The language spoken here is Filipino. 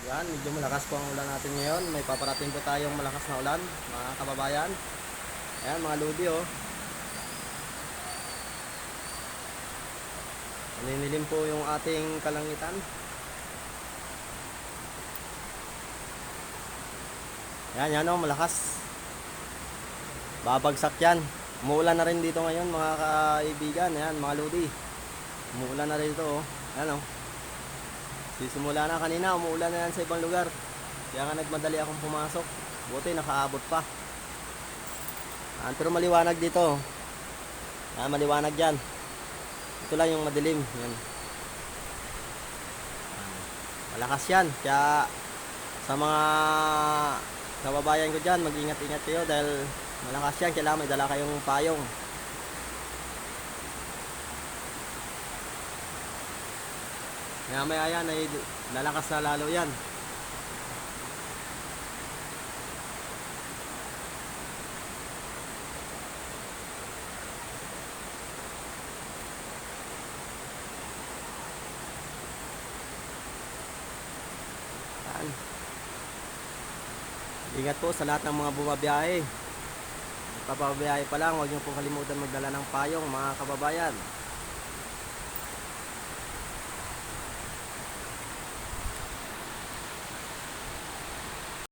Yan, medyo malakas po ang ulan natin ngayon. May paparating po tayong malakas na ulan, mga kababayan. Ayan, mga lodi oh. Naninilim po yung ating kalangitan. Ayan, yan oh, malakas. Babagsak yan. Umuulan na rin dito ngayon mga kaibigan. Ayan, mga lodi. Umuulan na rin dito oh. Ayan oh. Sisimula na kanina, umuulan na yan sa ibang lugar. Kaya nga nagmadali akong pumasok. Buti nakaabot pa. Pero maliwanag dito. Maliwanag dyan. Ito lang yung madilim. Yan. Malakas yan. Kaya sa mga kababayan ko dyan, mag-ingat-ingat kayo dahil malakas yan. Kailangan may dala kayong payong. Maya yan ay lalakas na lalo yan. Yan. Ingat po sa lahat ng mga bumabiyahe. Papabiyahe pa lang, huwag niyo po kalimutan magdala ng payong mga kababayan.